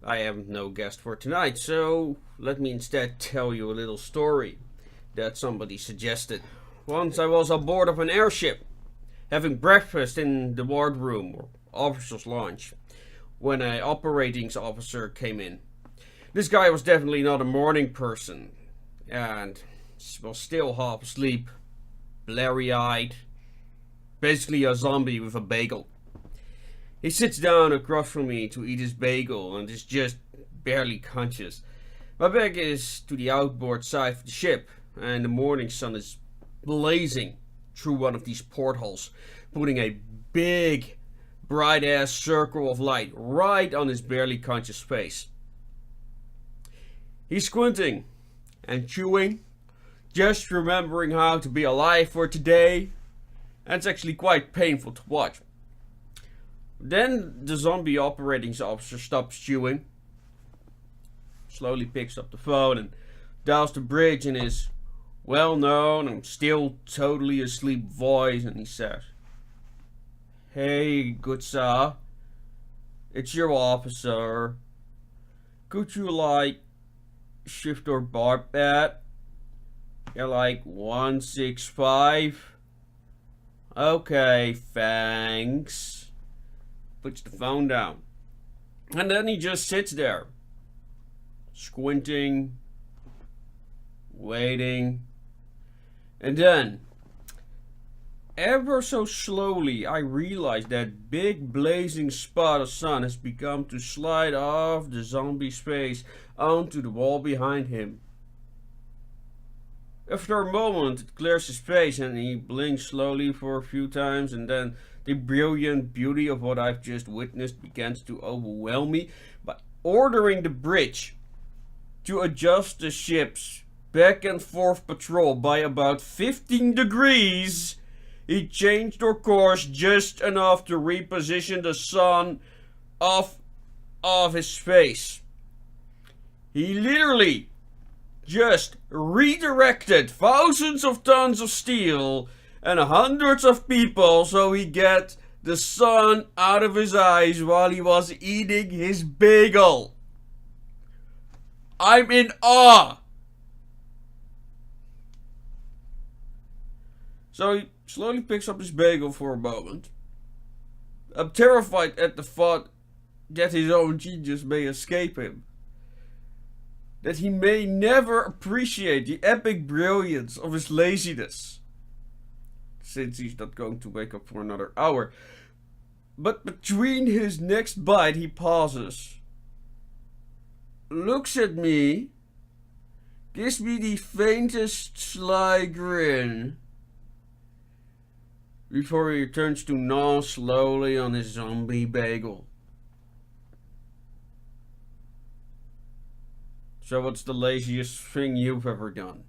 I have no guest for tonight, so let me instead tell you a little story that somebody suggested. Once I was aboard of an airship, having breakfast in the wardroom or officer's lounge, when an operations officer came in. This guy was definitely not a morning person, and was still half asleep, blurry-eyed, basically a zombie with a bagel. He sits down across from me to eat his bagel and is just barely conscious. My back is to the outboard side of the ship, and the morning sun is blazing through one of these portholes, putting a big, bright-ass circle of light right on his barely conscious face. He's squinting and chewing, just remembering how to be alive for today, and it's actually quite painful to watch. Then the zombie operations officer stops chewing, slowly picks up the phone and dials the bridge in his well-known and still totally asleep voice, and he says, "Hey, good sir, it's your officer. Could you, shift or bar at? You're 165. Okay, thanks." Puts the phone down. And then he just sits there, squinting, waiting. And then, ever so slowly, I realize that big blazing spot of sun has begun to slide off the zombie's face onto the wall behind him. After a moment, it clears his face and he blinks slowly for a few times, and then the brilliant beauty of what I've just witnessed begins to overwhelm me by ordering the bridge to adjust the ship's back and forth patrol by about 15 degrees. He changed our course just enough to reposition the sun off of his face. He literally just redirected thousands of tons of steel and hundreds of people so he get the sun out of his eyes while he was eating his bagel. I'm in awe. So he slowly picks up his bagel for a moment. I'm terrified at the thought that his own genius may escape him. That he may never appreciate the epic brilliance of his laziness, since he's not going to wake up for another hour. But between his next bite, he pauses, looks at me, gives me the faintest sly grin, before he turns to gnaw slowly on his zombie bagel. So what's the laziest thing you've ever done?